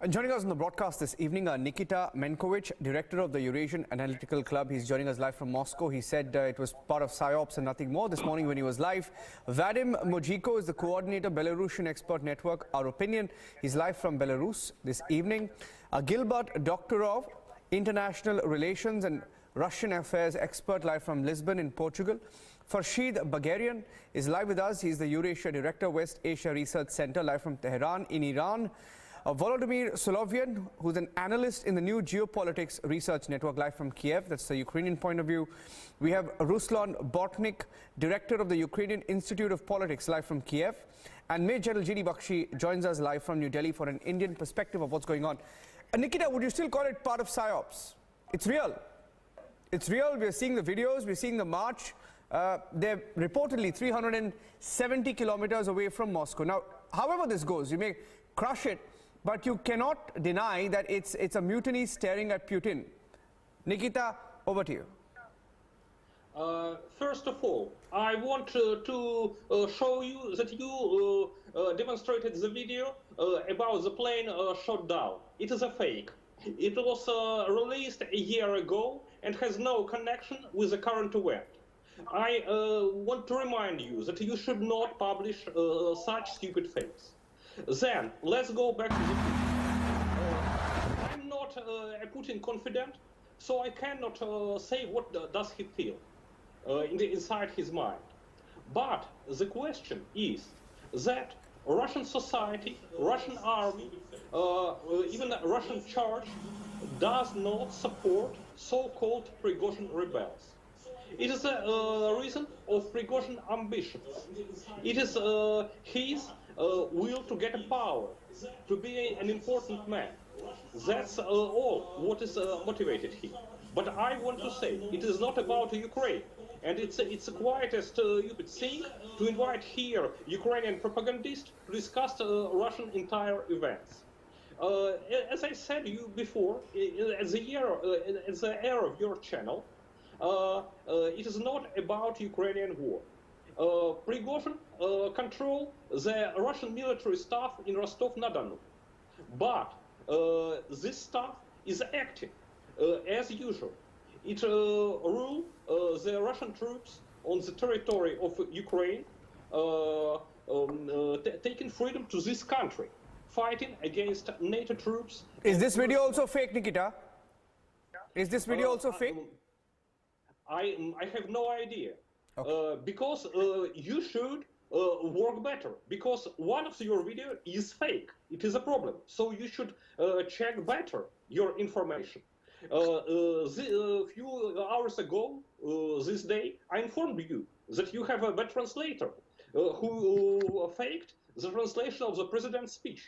And joining us on the broadcast this evening are Nikita Menkovich, director of the Eurasian Analytical Club. He's joining us live from Moscow. He said it was part of PSYOPs and nothing more this morning when he was live. Vadim Mojiko is the coordinator, Belarusian Expert Network, Our Opinion. He's live from Belarus this evening. Gilbert Doktorov, International Relations and Russian Affairs expert, live from Lisbon in Portugal. Farshidbagherian is live with us. He's the Eurasia Director, West Asia Research Center, live from Tehran in Iran. Volodymyr Solovian, who's an analyst in the new Geopolitics Research Network, live from Kiev. That's the Ukrainian point of view. We have Ruslan Bortnik, director of the Ukrainian Institute of Politics, live from Kiev. And Major Jalji Bakshi joins us live from New Delhi for an Indian perspective of what's going on. Nikita, would you still call it part of PSYOPs? It's real. It's real. We're seeing the videos. We're seeing the march. They're reportedly 370 kilometers away from Moscow. Now, however this goes, you may crush it, but you cannot deny that it's a mutiny staring at Putin. Nikita, over to you. First of all, I want to show you that you demonstrated the video about the plane shot down. It is a fake. It was released a year ago and has no connection with the current event. I want to remind you that you should not publish such stupid fakes. Then, let's go back to the Putin. I'm not a Putin confidant, so I cannot say what does he feel inside his mind. But the question is that Russian society, Russian army, even Russian church does not support so-called Prigozhin rebels. It is a reason of Prigozhin ambitions. It is his will to get power, to be an important man. That's all what is motivated him. But I want to say, it is not about Ukraine. And it's quite a stupid thing to invite here Ukrainian propagandists to discuss Russian entire events. As I said you before, as the era of your channel, it is not about Ukrainian war. Prigozhin control the Russian military staff in Rostov-na-Don. But this staff is acting as usual. It rule the Russian troops on the territory of Ukraine, taking freedom to this country, fighting against NATO troops. Is this video also fake, Nikita? Is this video also fake? I have no idea. Okay. Because you should work better. Because one of your videos is fake. It is a problem. So you should check better your information. A few hours ago, this day, I informed you that you have a web translator who faked the translation of the president's speech.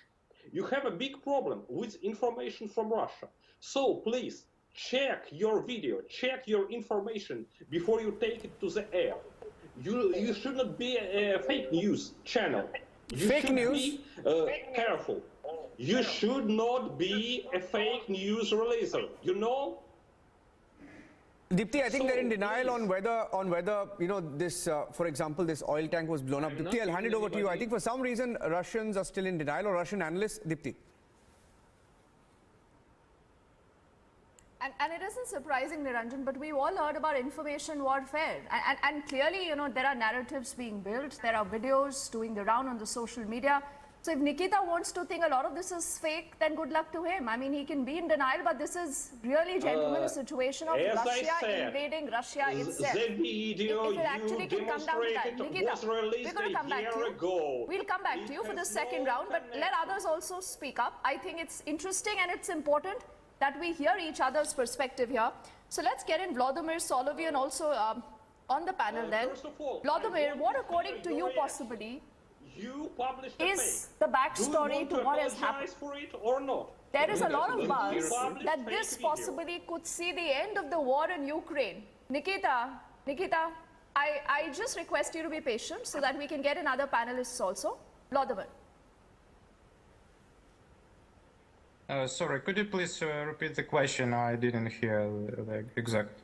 You have a big problem with information from Russia. So please, check your video, check your information before you take it to the air. You should not be a fake news channel. You fake should news? Be careful. You should not be a fake news releaser. You know? Dipti, I think they're in denial on whether you know this. For example, this oil tank was blown up. Dipti, I'll hand it over to you. I think for some reason Russians are still in denial, or Russian analysts. Dipti. And it isn't surprising, Niranjan, but we've all heard about information warfare. And clearly, you know, there are narratives being built. There are videos doing the round on the social media. So if Nikita wants to think a lot of this is fake, then good luck to him. I mean, he can be in denial, but this is really, gentlemen, a situation of Russia invading Russia itself. The video if it actually can come down to that. Nikita, we're going to come back to you. We'll come back to you for the second round, but let others also speak up. I think it's interesting and it's important that we hear each other's perspective here. So let's get in Volodymyr Solovian also on the panel then. Volodymyr, what according to you possibly is the backstory to what has happened? For it or not? There is a lot of buzz that this possibly could see the end of the war in Ukraine. Nikita, I just request you to be patient so that we can get in other panelists also. Volodymyr. Sorry, could you please repeat the question? I didn't hear the exact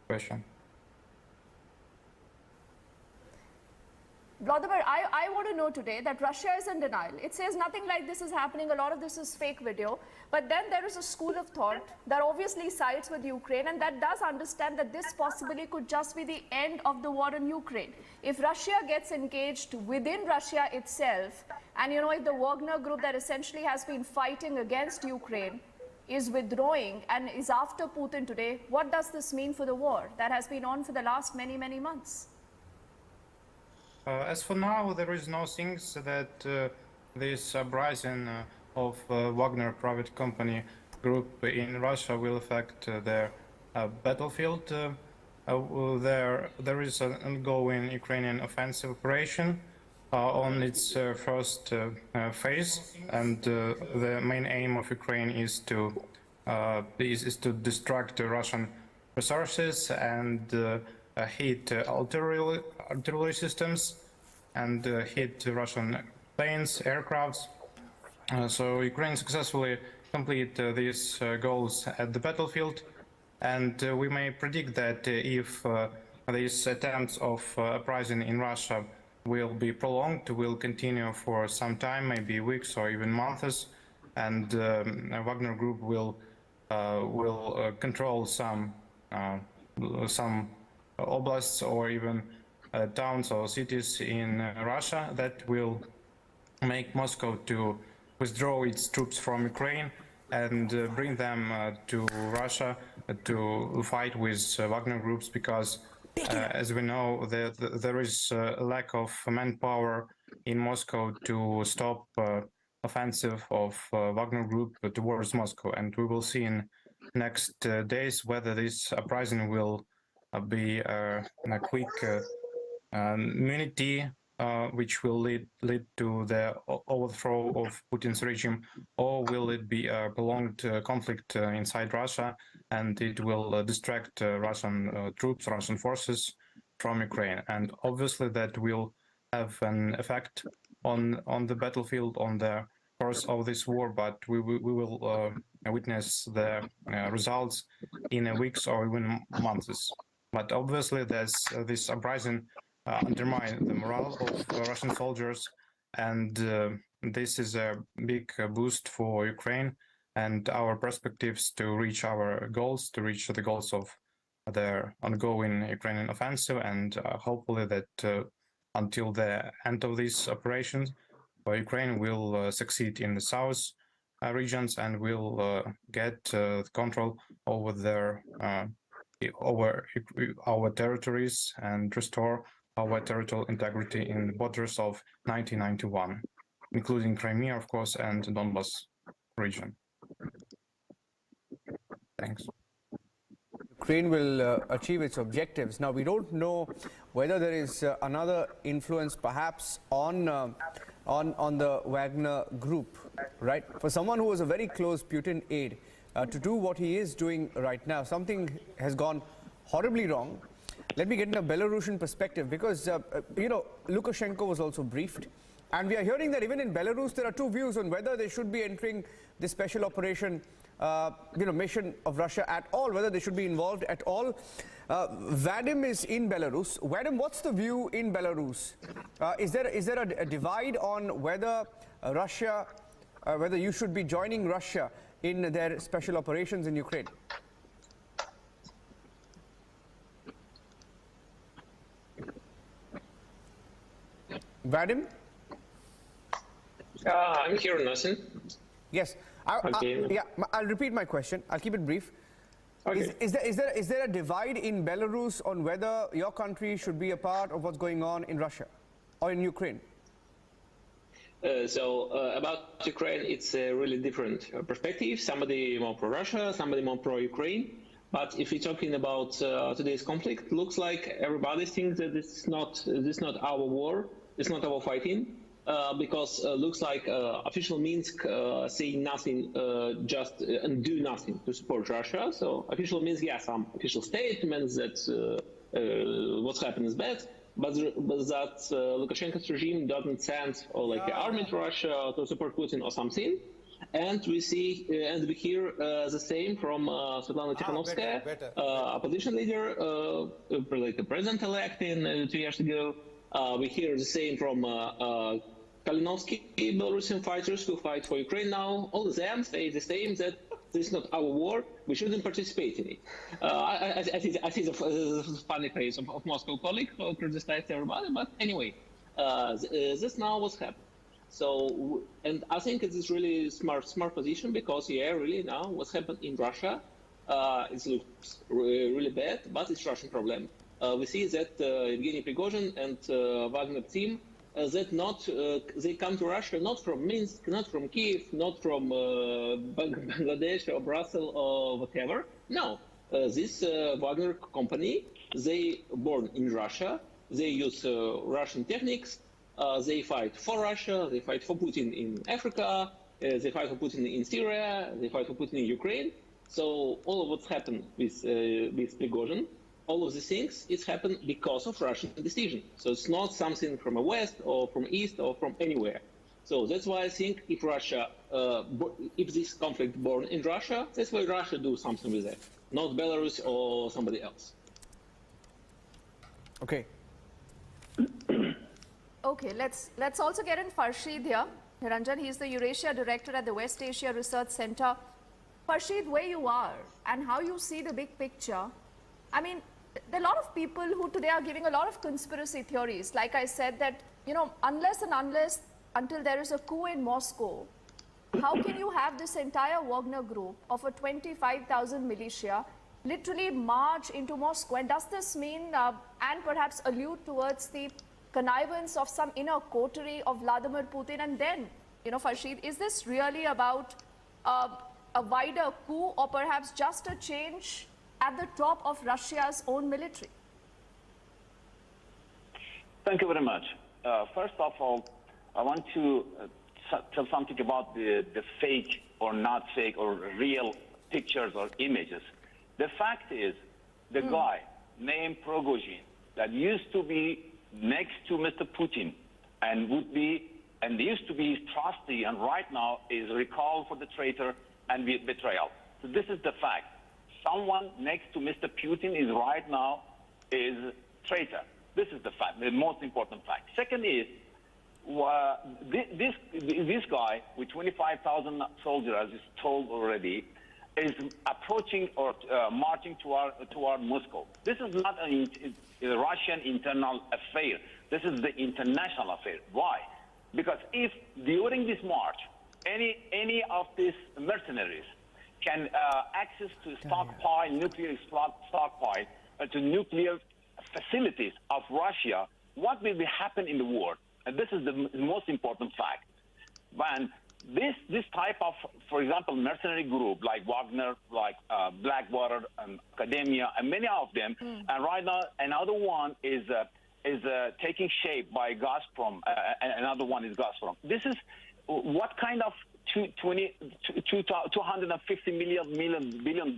question. Vladimir, I want to know today that Russia is in denial. It says nothing like this is happening. A lot of this is fake video. But then there is a school of thought that obviously sides with Ukraine and that does understand that this possibly could just be the end of the war in Ukraine. If Russia gets engaged within Russia itself, and if the Wagner group that essentially has been fighting against Ukraine is withdrawing and is after Putin today, what does this mean for the war that has been on for the last many, many months? As for now, there is no things that this uprising of Wagner private company group in Russia will affect their battlefield. There is an ongoing Ukrainian offensive operation on its first phase, and the main aim of Ukraine is to distract the Russian resources and hit artillery systems and hit Russian planes, aircrafts. So Ukraine successfully complete these goals at the battlefield, and we may predict that if these attempts of uprising in Russia will be prolonged, will continue for some time, maybe weeks or even months, and Wagner Group will control some oblasts or even towns or cities in Russia, that will make Moscow to withdraw its troops from Ukraine and bring them to Russia to fight with Wagner groups, because as we know, there is a lack of manpower in Moscow to stop offensive of Wagner group towards Moscow, and we will see in next days whether this uprising will be a quick immunity which will lead to the overthrow of Putin's regime, or will it be a prolonged conflict inside Russia, and it will distract Russian troops, Russian forces from Ukraine. And obviously that will have an effect on the battlefield, on the course of this war, but we will witness the results in weeks or even months. But obviously this uprising undermine the morale of Russian soldiers, and this is a big boost for Ukraine and our perspectives to reach our goals, to reach the goals of the ongoing Ukrainian offensive, and hopefully that until the end of these operations, Ukraine will succeed in the south regions and will get control over their over our territories and restore our territorial integrity in the borders of 1991, including Crimea, of course, and the Donbas region. Thanks. Ukraine will achieve its objectives. Now, we don't know whether there is another influence perhaps on the Wagner group, right? For someone who was a very close Putin aide, to do what he is doing right now, something has gone horribly wrong. Let me get in a Belarusian perspective, because, Lukashenko was also briefed. And we are hearing that even in Belarus, there are two views on whether they should be entering this special operation, mission of Russia at all, whether they should be involved at all. Vadim is in Belarus. Vadim, what's the view in Belarus? Is there a divide on whether whether you should be joining Russia in their special operations in Ukraine? Vadim? I'm here, nothing. Yes. I'll repeat my question. I'll keep it brief. Okay. Is there a divide in Belarus on whether your country should be a part of what's going on in Russia or in Ukraine? About Ukraine, it's a really different perspective. Somebody more pro-Russia, somebody more pro-Ukraine. But if we're talking about today's conflict, looks like everybody thinks that this is not our war, it's not our fighting, because looks like official Minsk saying nothing, just and do nothing to support Russia. So official Minsk, some official statements that what's happened is bad, but that Lukashenko's regime doesn't send the army to Russia to support Putin or something. And we see and we hear the same from Svetlana Tikhanovskaya, opposition leader, like the president-elect 2 years ago, We hear the same from Kalinovsky Belarusian fighters who fight for Ukraine now. All of them say the same, that this is not our war. We shouldn't participate in it. I see the funny face of Moscow colleague who criticized everybody. But anyway, this now what's happened. So, and I think it is really smart position, because really now what's happened in Russia, it looks really bad, but it's Russian problem. We see that Evgeny Prigozhin and Wagner team, they come to Russia not from Minsk, not from Kiev, not from Bangladesh or Brussels or whatever. No, this Wagner company, they born in Russia. They use Russian techniques. They fight for Russia. They fight for Putin in Africa. They fight for Putin in Syria. They fight for Putin in Ukraine. So all of what's happened with Prigozhin, all of these things, it's happened because of Russian decision. So it's not something from the West or from East or from anywhere. So that's why I think if Russia, if this conflict born in Russia, that's why Russia do something with that, not Belarus or somebody else. Okay. Okay, let's also get in Farshid here. Niranjan, he's the Eurasia Director at the West Asia Research Center. Farshid, where you are and how you see the big picture. I mean, there are a lot of people who today are giving a lot of conspiracy theories. Like I said, that, you know, until there is a coup in Moscow, how can you have this entire Wagner group of a 25,000 militia literally march into Moscow? And does this mean, and perhaps allude towards the connivance of some inner coterie of Vladimir Putin? And then, you know, Farshid, is this really about a wider coup, or perhaps just a change at the top of Russia's own military? Thank you very much. First of all, I want to tell something about the fake or not fake or real pictures or images. The fact is, the guy named Prigozhin that used to be next to Mr. Putin and used to be his trustee, and right now is recalled for the traitor and betrayal. So this is the fact. Someone next to Mr. Putin is right now is traitor. This is the fact, the most important fact. Second is, this guy with 25,000 soldiers, as is told already, is approaching or marching toward Moscow. This is not a Russian internal affair. This is the international affair. Why? Because if during this march, any of these mercenaries can access to stockpile, nuclear stockpile, to nuclear facilities of Russia, what will happen in the war? And this is the most important fact. When this type of, for example, mercenary group like Wagner, like Blackwater, Academia, and many of them, and right now another one is taking shape by Gazprom, and another one is Gazprom. This is what kind of $250 billion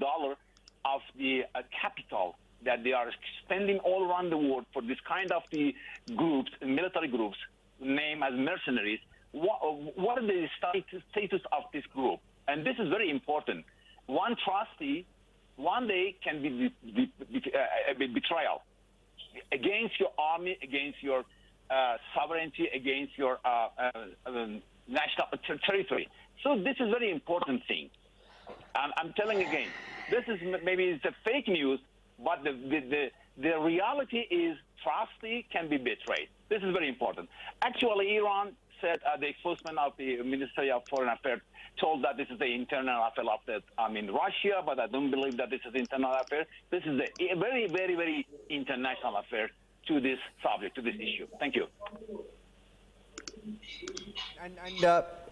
of the capital that they are spending all around the world for this kind of the groups, military groups, named as mercenaries. What are the status of this group? And this is very important. One trustee, one day can be betrayal against your army, against your sovereignty, against your national territory. So this is a very important thing. I'm telling again, this is maybe it's a fake news, but the reality is trustee can be betrayed. This is very important. Actually, Iran said the spokesman of the Ministry of Foreign Affairs told that this is the internal affair of Russia, but I don't believe that this is the internal affair. This is a very, very, very international affair to this subject, to this issue. Thank you. And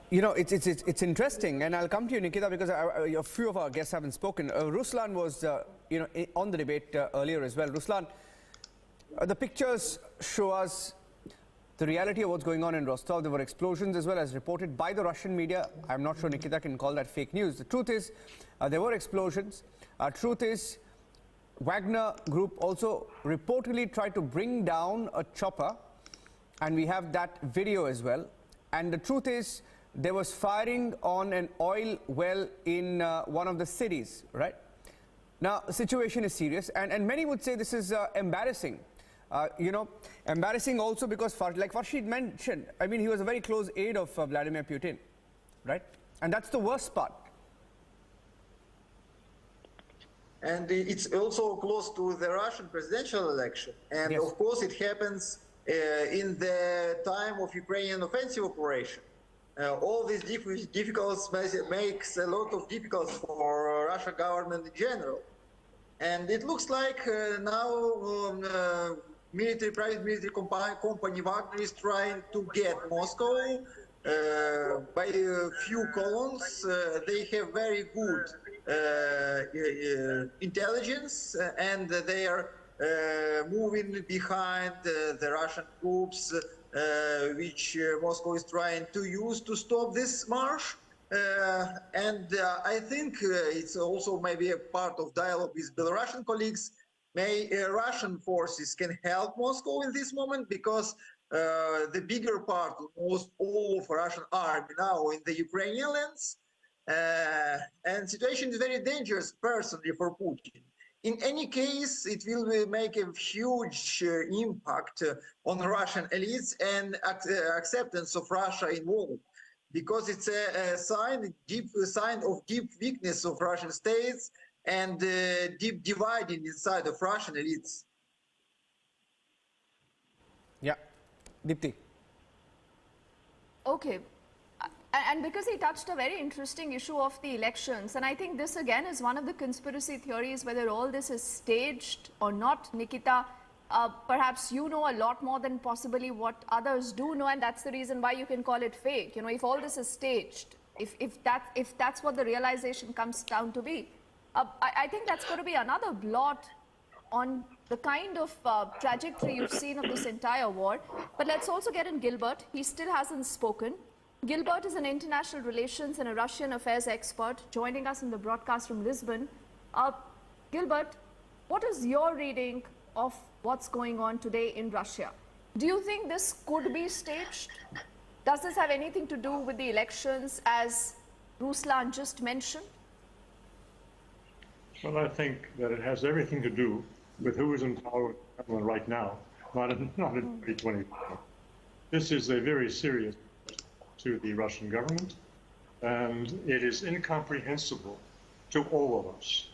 you know, it's interesting, and I'll come to you, Nikita, because a few of our guests haven't spoken. Ruslan was, you know, on the debate earlier as well. Ruslan, the pictures show us the reality of what's going on in Rostov. There were explosions as well, as reported by the Russian media. I'm not sure Nikita can call that fake news. The truth is, there were explosions. Truth is, Wagner Group also reportedly tried to bring down a chopper, and we have that video as well. And the truth is, there was firing on an oil well in one of the cities, right? Now, the situation is serious, and many would say this is embarrassing. You know, embarrassing also because, like Farshid mentioned, I mean, he was a very close aide of Vladimir Putin, right? And that's the worst part. And it's also close to the Russian presidential election. And yes. Of course, it happens in the time of Ukrainian offensive operation. All these difficulties makes a lot of difficulties for Russian government in general. And it looks like now private military company Wagner is trying to get Moscow by a few columns. They have very good intelligence, and they are moving behind the Russian troops, which Moscow is trying to use to stop this march. I think it's also maybe a part of dialogue with Belarusian colleagues. Russian forces can help Moscow in this moment because the bigger part, almost all of Russian army now in the Ukrainian lands. And situation is very dangerous personally for Putin. In any case, it will make a huge impact on Russian elites and acceptance of Russia involved, because it's a deep sign of deep weakness of Russian states and deep dividing inside of Russian elites. Yeah, Deepti. Okay. And because he touched a very interesting issue of the elections, and I think this again is one of the conspiracy theories, whether all this is staged or not. Nikita, perhaps you know a lot more than possibly what others do know, and that's the reason why you can call it fake. You know, if all this is staged, if that's what the realization comes down to be, I think that's going to be another blot on the kind of trajectory you've seen of this entire war. But let's also get in Gilbert. He still hasn't spoken. Gilbert is an international relations and a Russian affairs expert joining us in the broadcast from Lisbon. Gilbert, what is your reading of what's going on today in Russia? Do you think this could be staged? Does this have anything to do with the elections, as Ruslan just mentioned? Well, I think that it has everything to do with who is in power right now, not in 2020. This is a very serious to the Russian government, and it is incomprehensible to all of us,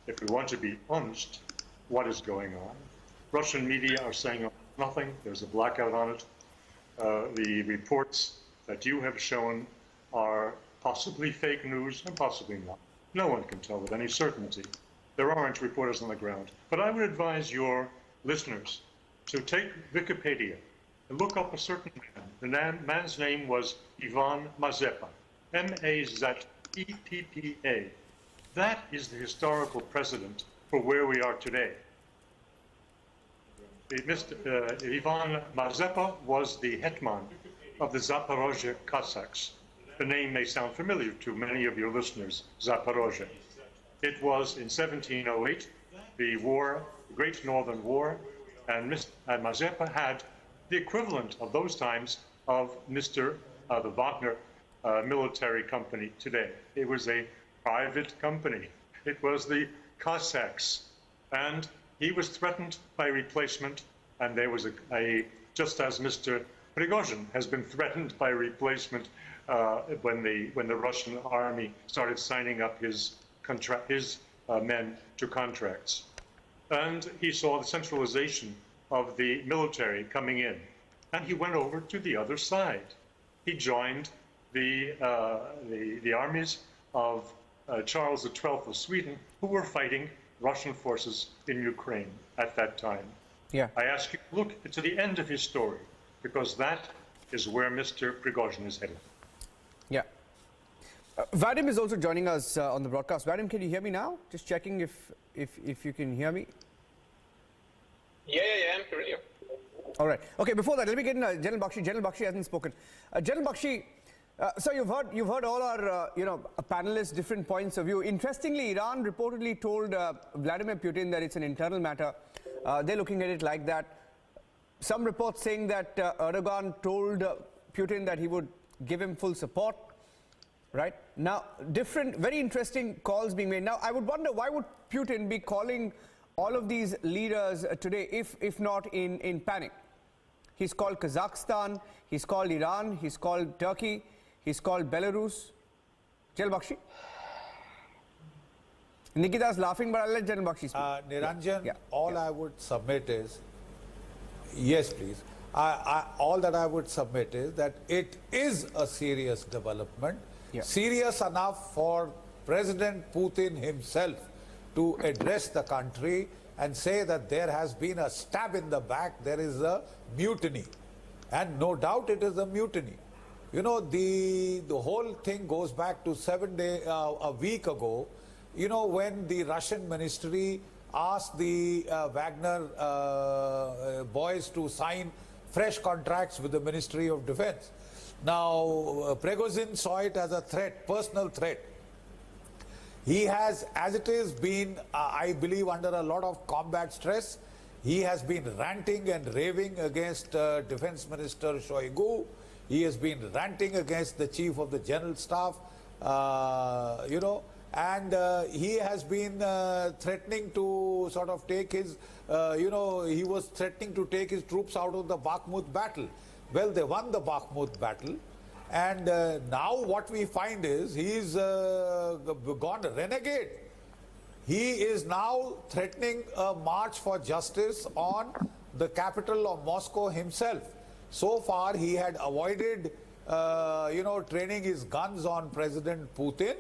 if we want to be honest, what is going on. Russian media are saying nothing. There's a blackout on it. The reports that you have shown are possibly fake news and possibly not. No one can tell with any certainty. There aren't reporters on the ground. But I would advise your listeners to take Wikipedia and look up a certain man. The man's name was Ivan Mazepa, M-A-Z-E-P-P-A. That is the historical precedent for where we are today. Ivan Mazepa was the hetman of the Zaporozhye Cossacks. The name may sound familiar to many of your listeners, Zaporozhye. It was in 1708, the war, the Great Northern War, and Mazepa had the equivalent of those times of the Wagner military company today. It was a private company. It was the Cossacks. And he was threatened by replacement, and there was just as Mr. Prigozhin has been threatened by replacement when the Russian army started signing up his men to contracts. And he saw the centralization of the military coming in, and he went over to the other side. He joined the armies of Charles XII of Sweden, who were fighting Russian forces in Ukraine at that time. Yeah. I ask you to look to the end of his story, because that is where Mr. Prigozhin is headed. Yeah. Vadim is also joining us on the broadcast. Vadim, can you hear me now? Just checking if you can hear me. Yeah, I'm here. All right. Okay, before that, let me get in General Bakshi. General Bakshi hasn't spoken. General Bakshi, so you've heard all our panelists' different points of view. Interestingly, Iran reportedly told Vladimir Putin that it's an internal matter. They're looking at it like that. Some reports saying that Erdogan told Putin that he would give him full support. Right now, very interesting calls being made. Now, I would wonder, why would Putin be calling all of these leaders today, if not in panic. He's called Kazakhstan, he's called Iran, he's called Turkey, he's called Belarus. Jal Bakshi. Nikita's laughing, but I'll let General Bakshi speak. Niranjan, all I would submit is, yes please, all that I would submit is that it is a serious development, serious enough for President Putin himself to address the country and say that there has been a stab in the back, there is a mutiny. And no doubt it is a mutiny. You know, the whole thing goes back to a week ago, you know, when the Russian ministry asked the Wagner boys to sign fresh contracts with the Ministry of Defense. Now, Prigozhin saw it as a threat, personal threat. He has, as it is, been, I believe, under a lot of combat stress. He has been ranting and raving against Defense Minister Shoigu. He has been ranting against the Chief of the General Staff, you know, and he has been threatening to sort of take his, you know, he was threatening to take his troops out of the Bakhmut battle. Well, they won the Bakhmut battle. And now what we find is he's gone renegade. He is now threatening a march for justice on the capital of Moscow himself. So far he had avoided, you know, training his guns on President Putin.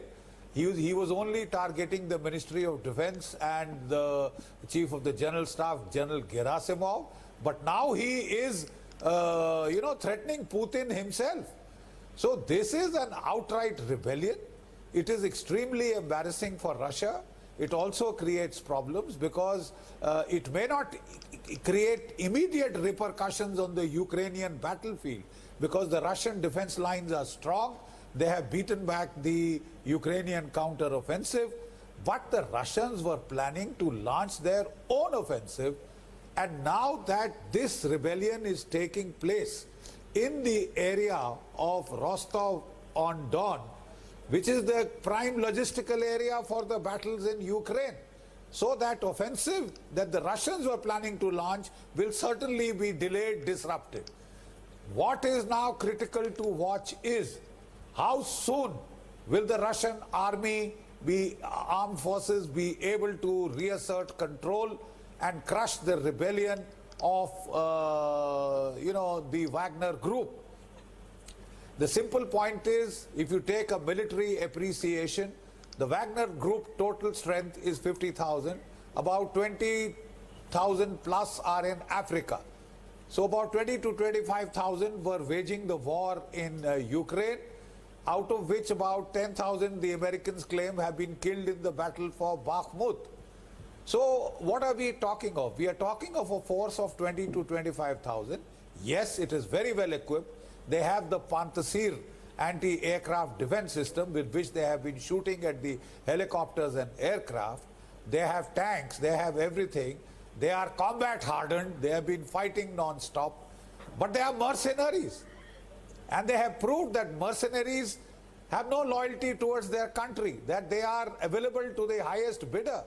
He was only targeting the Ministry of Defense and the Chief of the General Staff, General Gerasimov. But now he is, you know, threatening Putin himself. So this is an outright rebellion. It is extremely embarrassing for Russia. It also creates problems because it may not create immediate repercussions on the Ukrainian battlefield because the Russian defense lines are strong. They have beaten back the Ukrainian counter-offensive, but the Russians were planning to launch their own offensive. And now that this rebellion is taking place in the area of Rostov-on-Don, which is the prime logistical area for the battles in Ukraine. So that offensive that the Russians were planning to launch will certainly be delayed, disrupted. What is now critical to watch is how soon will the Russian army, armed forces be able to reassert control and crush the rebellion of, you know, the Wagner group. The simple point is, if you take a military appreciation, the Wagner group total strength is 50,000. About 20,000 plus are in Africa. So about 20 to 25,000 were waging the war in Ukraine, out of which about 10,000 the Americans claim have been killed in the battle for Bakhmut. So what are we talking of? We are talking of a force of 20 to 25,000. Yes, it is very well equipped. They have the Pantasir anti-aircraft defense system with which they have been shooting at the helicopters and aircraft. They have tanks, they have everything. They are combat hardened, they have been fighting non-stop. But they are mercenaries. And they have proved that mercenaries have no loyalty towards their country, that they are available to the highest bidder.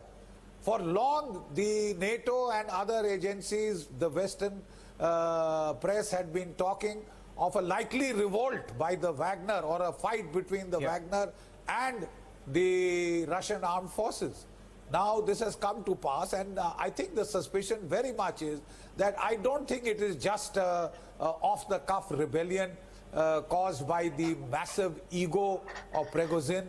For long, the NATO and other agencies, the Western press had been talking of a likely revolt by the Wagner or a fight between the Wagner and the Russian armed forces. Now this has come to pass, and I think the suspicion very much is that I don't think it is just off-the-cuff rebellion caused by the massive ego of Prigozhin.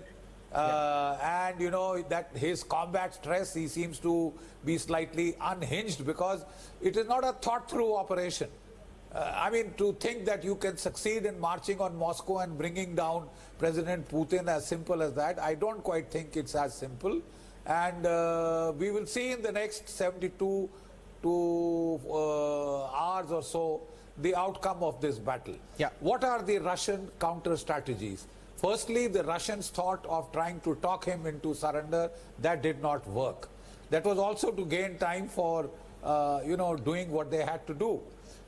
And you know that his combat stress, he seems to be slightly unhinged because it is not a thought-through operation. I mean, to think that you can succeed in marching on Moscow and bringing down President Putin as simple as that, I don't quite think it's as simple. And we will see in the next 72 hours or so the outcome of this battle. What are the Russian counter strategies? Firstly, the Russians thought of trying to talk him into surrender. That did not work. That was also to gain time for, you know, doing what they had to do.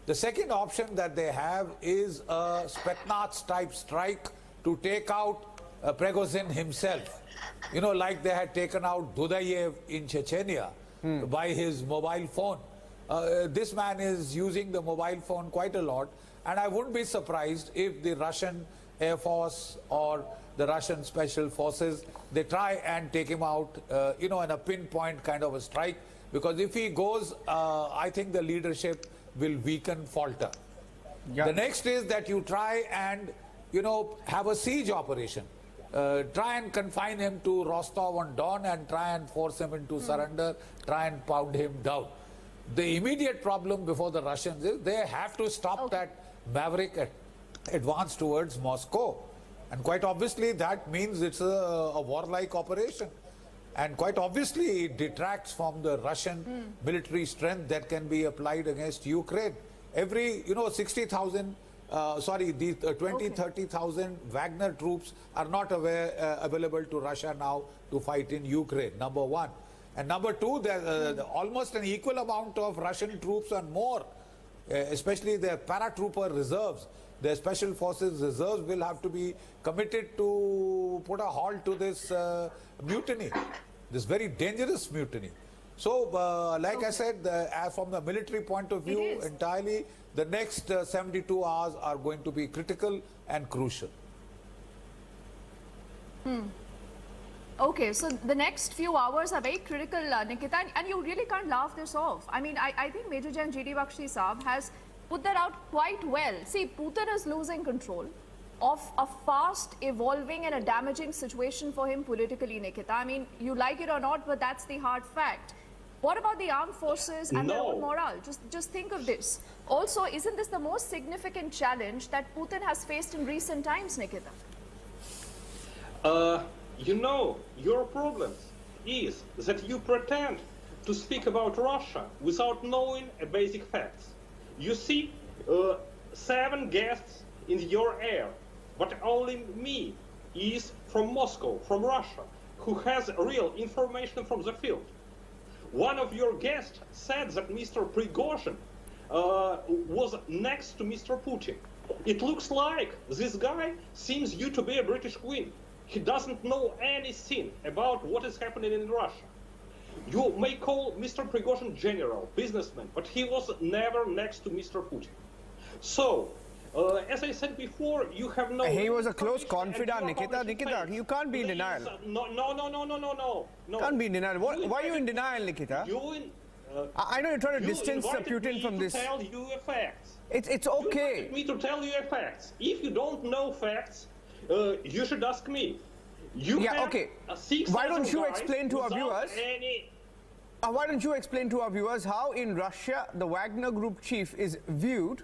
The second option that they have is a Spetsnaz-type strike to take out Prigozhin himself. You know, like they had taken out Dudayev in Chechnya. by his mobile phone. This man is using the mobile phone quite a lot, and I wouldn't be surprised if the Russian Air Force or the Russian Special Forces, they try and take him out, in a pinpoint kind of a strike, because if he goes, I think the leadership will weaken, falter. The next is that you try and, have a siege operation. Try and confine him to Rostov-on-Don and try and force him into surrender, try and pound him down. The immediate problem before the Russians is they have to stop that maverick advance towards Moscow. And quite obviously that means it's a warlike operation. And quite obviously it detracts from the Russian military strength that can be applied against Ukraine. Every, 60,000, the 30,000 Wagner troops are not available to Russia now to fight in Ukraine, number one. And number two, there's almost an equal amount of Russian troops and more, especially their paratrooper reserves. Their special forces reserves will have to be committed to put a halt to this mutiny, this very dangerous mutiny. So, like I said, from the military point of view, entirely, the next 72 hours are going to be critical and crucial. Okay, so the next few hours are very critical, Nikita, and you really can't laugh this off. I mean, I think Major General G.D. Bakshi Saab has put that out quite well. See, Putin is losing control of a fast evolving and a damaging situation for him politically, Nikita. I mean, you like it or not, but that's the hard fact. What about the armed forces and their own morale? Just think of this. Also, isn't this the most significant challenge that Putin has faced in recent times, Nikita? Your problem is that you pretend to speak about Russia without knowing basic facts. You see 7 guests in your air, but only me is from Moscow, from Russia, who has real information from the field. One of your guests said that Mr. Prigozhin was next to Mr. Putin. It looks like this guy seems you to be a British queen. He doesn't know anything about what is happening in Russia. You may call Mr. Prigozhin general, businessman, but he was never next to Mr. Putin. So, as I said before, you have no... He was a close confidant, Nikita, you can't be in denial. No. Can't be in denial. Why are you in denial, Nikita? I know you're trying to distance Putin from this. Tell you facts. It's okay. You wanted me to tell you facts. If you don't know facts, you should ask me. Why don't you explain to our viewers? Why don't you explain to our viewers how in Russia the Wagner Group chief is viewed,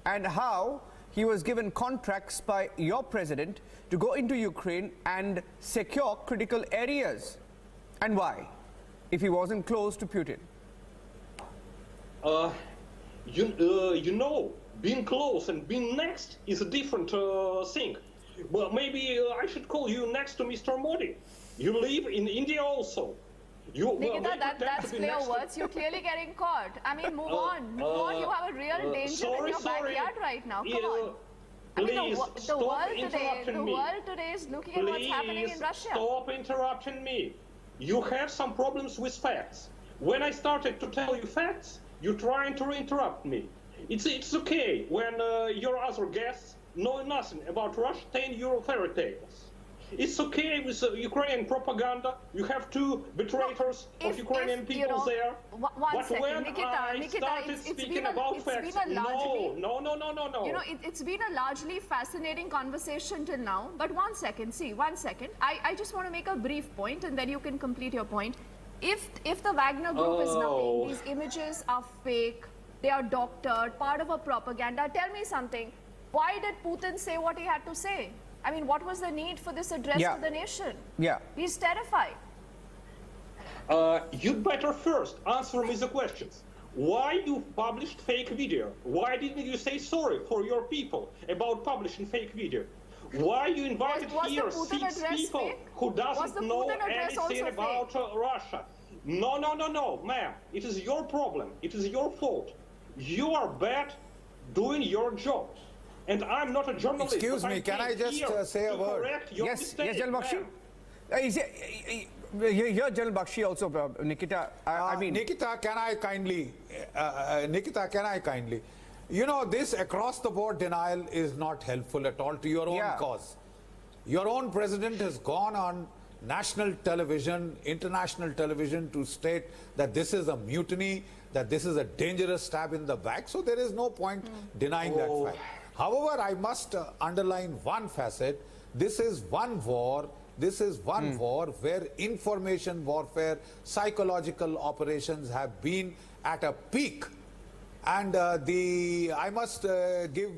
and how he was given contracts by your president to go into Ukraine and secure critical areas, and why, if he wasn't close to Putin? Being close and being next is a different thing. Well, maybe I should call you next to Mr. Modi. You live in India also. Nikita, that's clear words. You're clearly getting caught. I mean, move on. You have a real danger in your backyard right now. Come on. Please, the world today is looking at what's happening in Russia. Stop interrupting me. You have some problems with facts. When I started to tell you facts, you're trying to interrupt me. It's okay when your other guests know nothing about Russia, 10-euro fairy tales. It's okay with Ukrainian propaganda. You have 2 betrayers of Ukrainian people there. But second, when Nikita, I started speaking about facts, no. It's been a largely fascinating conversation till now. But one second. I just want to make a brief point, and then you can complete your point. If the Wagner Group is nothing, these images are fake, they are doctored, part of a propaganda. Tell me something. Why did Putin say what he had to say? I mean, what was the need for this address to the nation? He's terrified. You better first answer me the questions. Why you published fake video? Why didn't you say sorry for your people about publishing fake video? Why you invited here 6 people who doesn't know anything about Russia? No, ma'am. It is your problem. It is your fault. You are bad doing your job. And I'm not a journalist. Excuse me, can I just say a word? Yes, General Bakshi. Here, General Bakshi also, Nikita, I mean... Nikita, can I kindly... You know, this across-the-board denial is not helpful at all to your own cause. Your own president has gone on national television, international television to state that this is a mutiny, that this is a dangerous stab in the back. So there is no point denying that fact. However, I must underline one facet. This is one war. This is one war where information warfare, psychological operations have been at a peak. And I must give,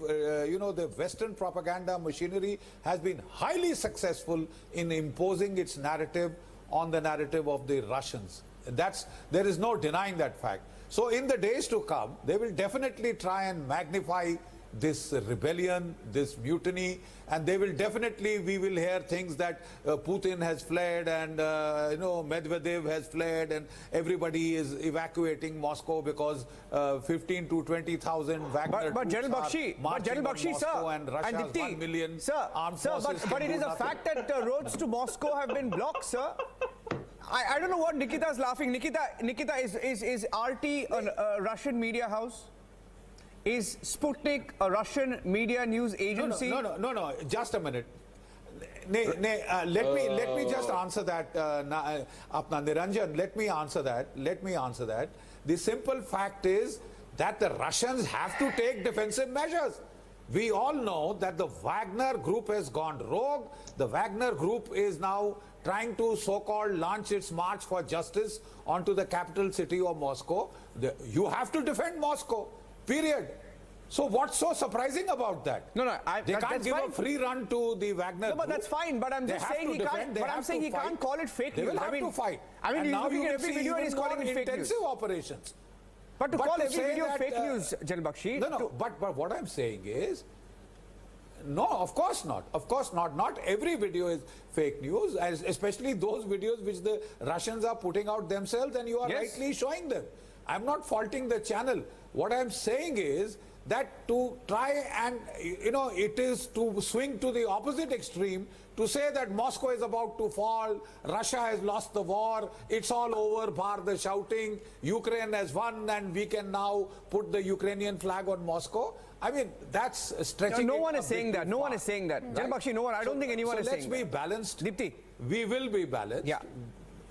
you know, the Western propaganda machinery has been highly successful in imposing its narrative on the narrative of the Russians. There is no denying that fact. So in the days to come, they will definitely try and magnify this rebellion, this mutiny, and they will definitely, we will hear things that Putin has fled and you know, Medvedev has fled and everybody is evacuating Moscow because 15 to 20,000 Wagner but General troops Bakshi, are marching on Moscow and Russia's 1 million armed forces. But it is a fact that roads to Moscow have been blocked, sir. I don't know what Nikita is laughing. Nikita, is RT a Russian media house? Is Sputnik a Russian media news agency? No, just a minute. Let me just answer that. Apna Niranjan, let me answer that. The simple fact is that the Russians have to take defensive measures. We all know that the Wagner group has gone rogue. The Wagner group is now trying to so-called launch its march for justice onto the capital city of Moscow. You have to defend Moscow. Period. So what's so surprising about that? No, they can't give a free run to the Wagner group. But that's fine. But I'm just saying he can't. But I'm saying he can't call it fake news. They will have to fight. I mean, and now you every video and he's calling it fake news. Intensive operations. But to call every video fake news, General Bakshi. No. But what I'm saying is, no, of course not. Of course not. Not every video is fake news, especially those videos which the Russians are putting out themselves, and you are rightly showing them. I'm not faulting the channel. What I'm saying is that to try and, you know, it is to swing to the opposite extreme to say that Moscow is about to fall, Russia has lost the war, it's all over, bar the shouting, Ukraine has won and we can now put the Ukrainian flag on Moscow. I mean, that's stretching. No one is saying that. No one is saying that. General Bakshi, no one. I don't think anyone is saying that. So let's be balanced. Dipti. We will be balanced. Yeah.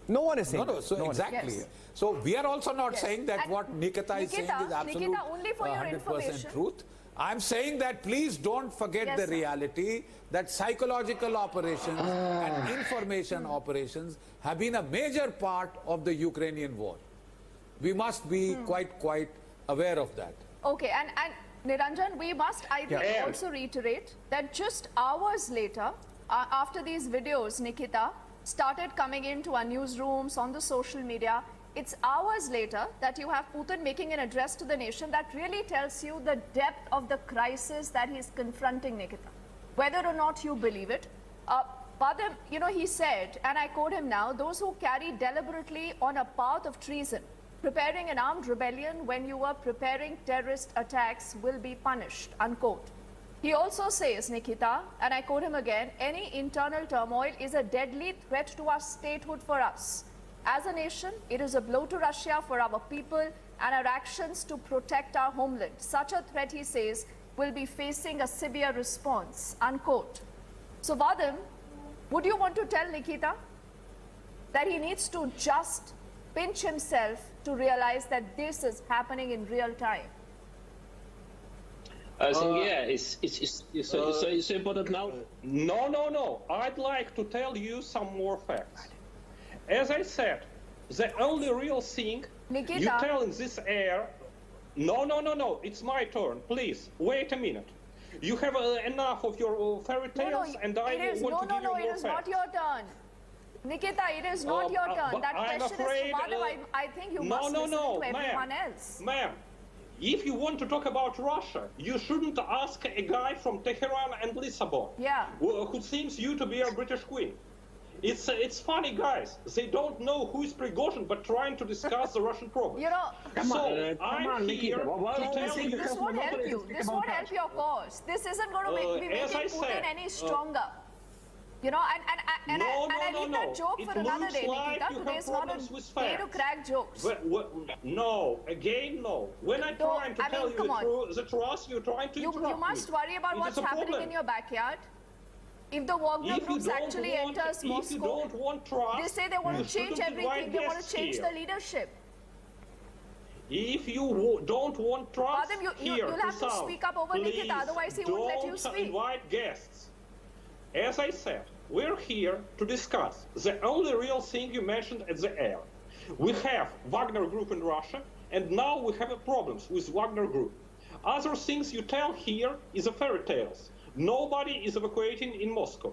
No one is saying that. So exactly. Yes. So we are also not saying that what Nikita is saying is absolute Nikita, only for your 100% truth. I'm saying that please don't forget the reality that psychological operations and information operations have been a major part of the Ukrainian war. We must be quite aware of that. Okay, and Niranjan, we must, I think, also reiterate that just hours later, after these videos, Nikita, started coming into our newsrooms, on the social media, it's hours later that you have Putin making an address to the nation that really tells you the depth of the crisis that he's confronting, Nikita. Whether or not you believe it. But, you know, he said, and I quote him now, those who carry deliberately on a path of treason, preparing an armed rebellion when you are preparing terrorist attacks will be punished, unquote. He also says, Nikita, and I quote him again, any internal turmoil is a deadly threat to our statehood for us. As a nation, it is a blow to Russia for our people and our actions to protect our homeland. Such a threat, he says, will be facing a severe response, unquote. So, Vadim, would you want to tell Nikita that he needs to just pinch himself to realize that this is happening in real time? I think, it's important now. No. I'd like to tell you some more facts. As I said, the only real thing Nikita, you tell in this air... No. It's my turn. Please, wait a minute. You have enough of your fairy tales, and I want to give you more facts. It is not your turn. Nikita, it is not your turn. That question is to Madhav. I think you must listen to everyone else. Ma'am, if you want to talk about Russia, you shouldn't ask a guy from Tehran and Lisbon, who seems you to be a British queen. It's funny, guys. They don't know who is Prigozhin, but trying to discuss the Russian problem. You know, I'm here to tell you. This won't help you. This won't help your cause. This isn't going to make Putin any stronger. You know, and I leave that joke for another day, Nikita. Today's not a day to crack jokes. No, again, no. When I'm trying to tell you the truth, you're trying to interrupt You must worry about what's happening in your backyard. If the Wagner groups actually enters Moscow, they say they want to change everything. They want to change the leadership. If you don't want trust you'll have to speak up over Nikita, otherwise he won't let you speak. Don't invite guests. As I said, we're here to discuss the only real thing you mentioned at the air. We have Wagner Group in Russia, and now we have problems with Wagner Group. Other things you tell here is a fairy tales. Nobody is evacuating in Moscow.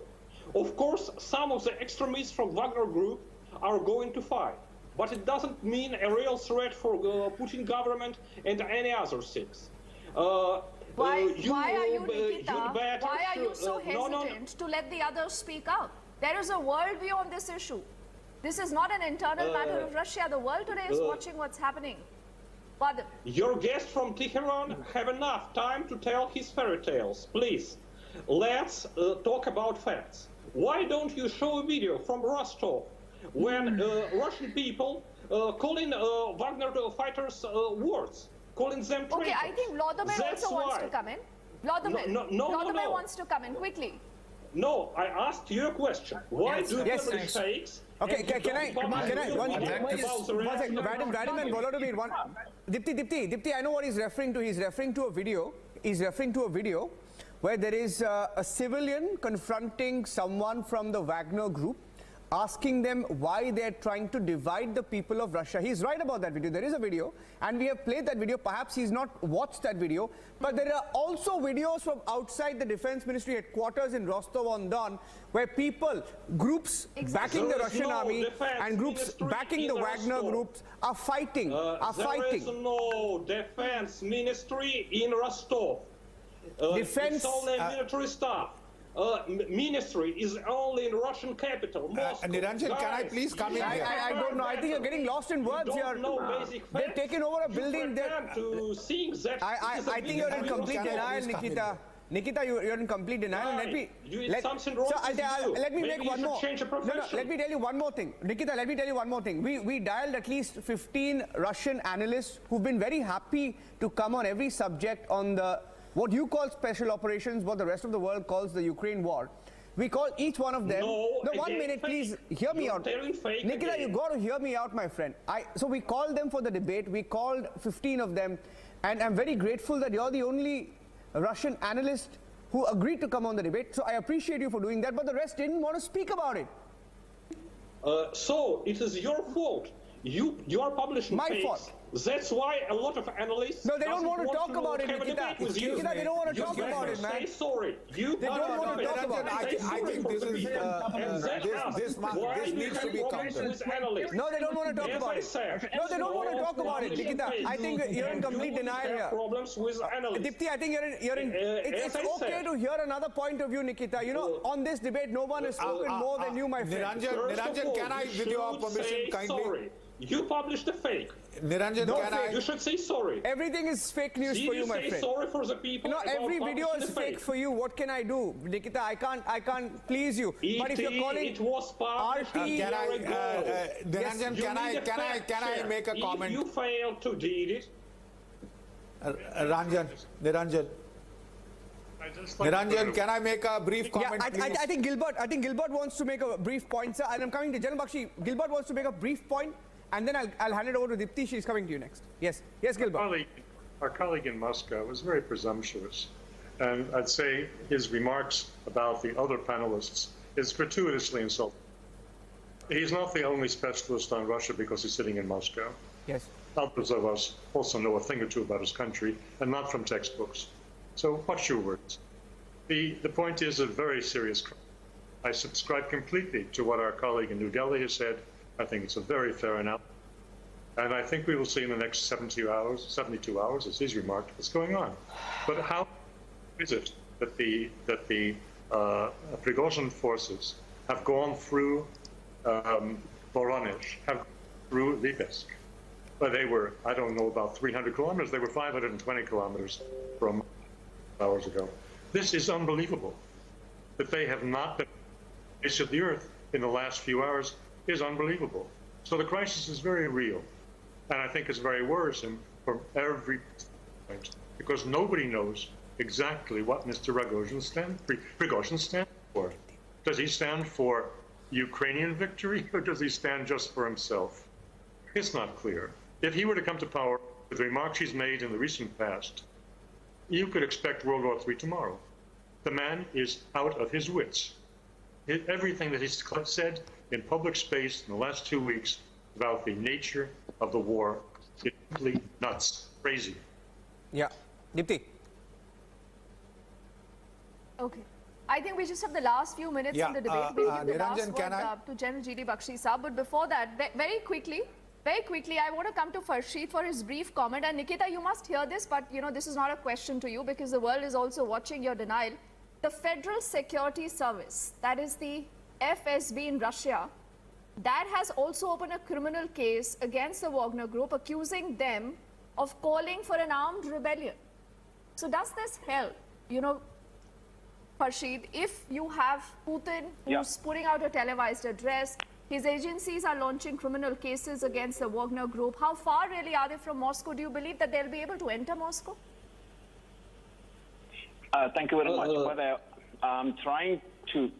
Of course, some of the extremists from Wagner Group are going to fight, but it doesn't mean a real threat for Putin government and any other things. Why are you, Nikita? Why are you so hesitant to let the others speak out? There is a worldview on this issue. This is not an internal matter of Russia. The world today is watching what's happening. Pardon. Your guest from Tehran have enough time to tell his fairy tales. Please, let's talk about facts. Why don't you show a video from Rostov when Russian people calling Wagner fighters words? Calling them traitors. Okay, I think Vladimir also wants to come in. Vladimir wants to come in quickly. No, I asked you a question. Why do you publish fakes? Okay, can I Vadim and Volodymyr, Dipti, I know what he's referring to. He's referring to a video where there is a civilian confronting someone from the Wagner group, asking them why they're trying to divide the people of Russia. He's right about that video. There is a video, and we have played that video. Perhaps he's not watched that video, but there are also videos from outside the Defense Ministry headquarters in Rostov-on-Don, where people, groups backing the Russian army and groups backing the Wagner groups are fighting. There is no Defense Ministry in Rostov. It's only military staff. Ministry is only in Russian capital, Moscow. Niranjan, can I please come in here? I don't know. I think you're getting lost in words here. They've taken over a building. I think you're in complete denial, Nikita. Nikita, you're in complete denial. Let me make one more. Let me tell you one more thing. Nikita, let me tell you one more thing. We dialed at least 15 Russian analysts who've been very happy to come on every subject on the what you call special operations, what the rest of the world calls the Ukraine war. We call each one of them. No, 1 minute, please hear me out. Nikita, you got to hear me out, my friend. So we called them for the debate. We called 15 of them, and I'm very grateful that you're the only Russian analyst who agreed to come on the debate. So I appreciate you for doing that, but the rest didn't want to speak about it. So it is your fault. You are publishing fakes. Fault. That's why a lot of analysts. No, they don't want to talk about it, Nikita. Nikita, they don't want to talk about it, man. Say sorry. They don't want to talk about it. I think this is this needs to be countered. No, they don't want to talk about it. No, they don't want to talk about it, Nikita. I think you're in complete denial here. Problems with analysts. Dipti, I think you're in. It's okay to hear another point of view, Nikita. You know, on this debate, no one has spoken more than you, my friend. Niranjan, can I, with your permission, kindly? You published a fake. Niranjan, you should say sorry. Everything is fake news for you, my friend. Say sorry for the people. You know, every video is fake for you. What can I do, Nikita? I can't please you. But if you're calling it was RT, Niranjan, can I make a comment? If you failed to do it, Niranjan, can I make a brief comment? Yeah, I think Gilbert wants to make a brief point, sir. And I'm coming to General Bakshi. Gilbert wants to make a brief point, and then I'll hand it over to Dipti. She's coming to you next. Yes, Gilbert. Our colleague in Moscow was very presumptuous, and I'd say his remarks about the other panelists is gratuitously insulting. He's not the only specialist on Russia because he's sitting in Moscow. Yes. Others of us also know a thing or two about his country, and not from textbooks. So watch your words. The point is a very serious crime. I subscribe completely to what our colleague in New Delhi has said. I think it's a very fair analysis. And I think we will see in the next 72 hours, as he's remarked, what's going on. But how is it that the Prigozhin forces have gone through Voronezh, have gone through Lipetsk? Well, they were, I don't know, about 300 kilometers. They were 520 kilometers from hours ago. This is unbelievable that they have not been face of the earth in the last few hours is unbelievable. So the crisis is very real. And I think it's very worrisome from every point, because nobody knows exactly what Mr. Prigozhin stands for. Does he stand for Ukrainian victory, or does he stand just for himself? It's not clear. If he were to come to power with the remarks he's made in the recent past, you could expect World War III tomorrow. The man is out of his wits. Everything that he's said in public space in the last 2 weeks about the nature of the war is simply nuts, crazy. Yeah. Deepti. Okay. I think we just have the last few minutes in the debate. We'll give the last word to General G.D. Bakshi Saab. But before that, very quickly, I want to come to Farshid for his brief comment. And Nikita, you must hear this, but you know, this is not a question to you because the world is also watching your denial. The Federal Security Service, that is the FSB in Russia, that has also opened a criminal case against the Wagner group, accusing them of calling for an armed rebellion. So does this help, you know, Farshid, if you have Putin who's putting out a televised address, his agencies are launching criminal cases against the Wagner group, how far really are they from Moscow? Do you believe that they'll be able to enter Moscow? Thank you very much. But I'm trying to...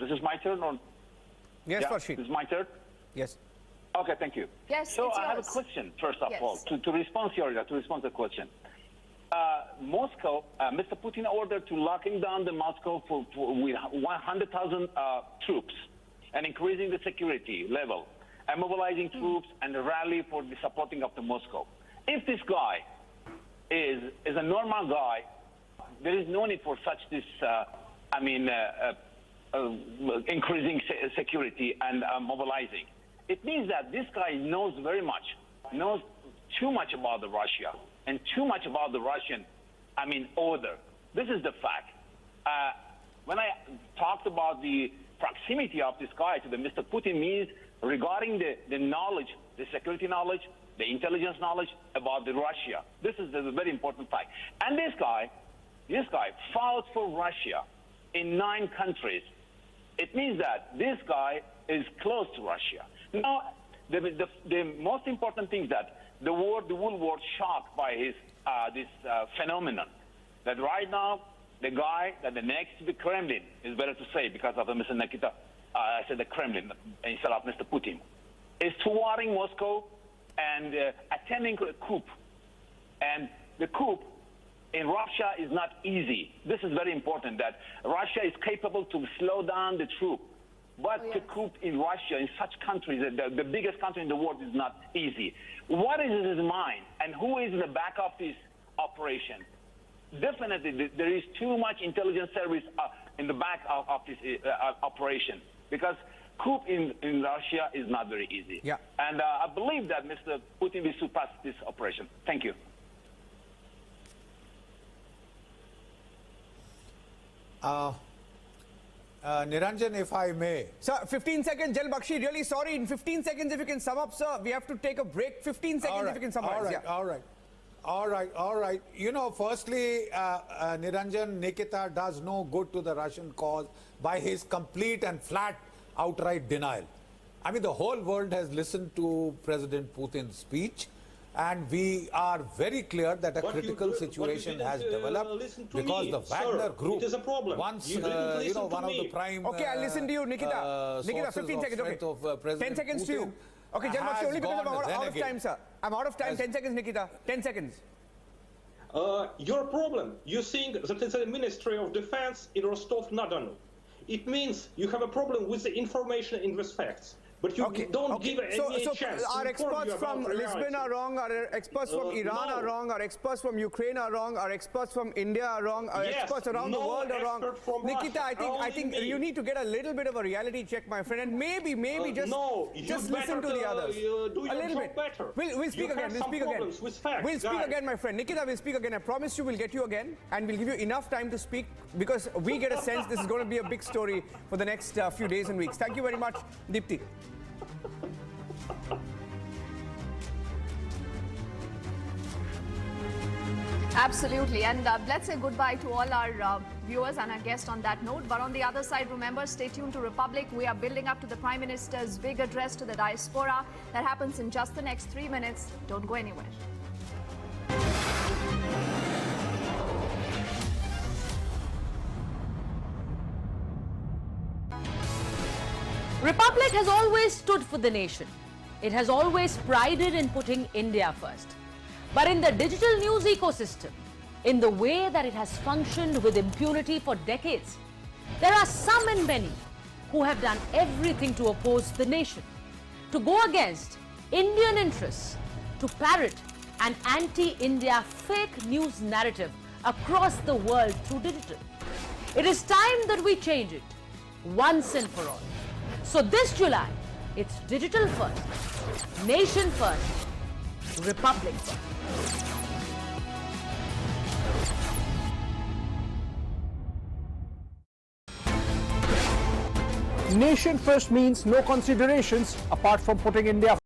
this is my turn? Or? Yes, Farshid. This is my turn? Yes. Okay, thank you. Yes, so I have a question, first of all, to respond to the question. Moscow, Mr. Putin ordered to locking down the Moscow with 100,000 troops and increasing the security level and mobilizing troops and a rally for the supporting of the Moscow. If this guy is a normal guy, there is no need for such this, increasing security and mobilizing. It means that this guy knows knows too much about the Russia and too much about the Russian, order. This is the fact. When I talked about the proximity of this guy to the Mr. Putin means regarding the knowledge, the security knowledge, the intelligence knowledge about the Russia. This is a very important fact. And this guy fought for Russia in 9 countries. It means that this guy is close to Russia. Now, the most important thing is that the world was shocked by this phenomenon. That right now, the guy that the next to the Kremlin is better to say because of Mr. Nikita, I said the Kremlin instead of Mr. Putin, is thwarting Moscow and attending a coup. And the coup in Russia is not easy. This is very important, that Russia is capable to slow down the troop. But the coup in Russia, in such countries, the biggest country in the world, is not easy. What is in his mind, and who is in the back of this operation? Definitely, there is too much intelligence service in the back of this operation, because coup in Russia is not very easy. Yeah. And I believe that Mr. Putin will surpass this operation. Thank you. Niranjan, if I may. Sir, 15 seconds. Jal Bakshi, really sorry. In 15 seconds, if you can sum up, sir. We have to take a break. 15 seconds, if you can summarize. All right. You know, firstly, Niranjan, Nikita does no good to the Russian cause by his complete and flat outright denial. I mean, the whole world has listened to President Putin's speech, and we are very clear that a critical situation has developed because the Wagner group, once, one of the prime... Okay, I'll listen to you, Nikita. Nikita, 15 seconds, okay. 10 seconds to you. Okay, Jal Bakshi, only because I'm out of time, sir. I'm out of time. 10 seconds, Nikita. 10 seconds. Your problem, you think that it's a Ministry of Defense in Rostov-na-Don. It means you have a problem with the information in these facts. But you don't give any chance. Our experts from Lisbon are wrong, our experts from Iran are wrong, our experts from Ukraine are wrong, our experts from India are wrong, our experts around the world are wrong. Nikita, I think you need to get a little bit of a reality check, my friend, and maybe just listen to the others. A little bit. We'll speak again. We'll speak again, my friend. Nikita, we'll speak again. I promise you we'll get you again, and we'll give you enough time to speak, because we get a sense this is going to be a big story for the next few days and weeks. Thank you very much, Deepti. Absolutely, and let's say goodbye to all our viewers and our guest on that note. But on the other side, remember, stay tuned to Republic. We are building up to the Prime Minister's big address to the diaspora. That happens in just the next 3 minutes. Don't go anywhere. Republic has always stood for the nation. It has always prided in putting India first. But in the digital news ecosystem, in the way that it has functioned with impunity for decades, there are some and many who have done everything to oppose the nation, to go against Indian interests, to parrot an anti-India fake news narrative across the world through digital. It is time that we change it once and for all. So this July, it's digital first, nation first, Republic first. Nation first means no considerations apart from putting India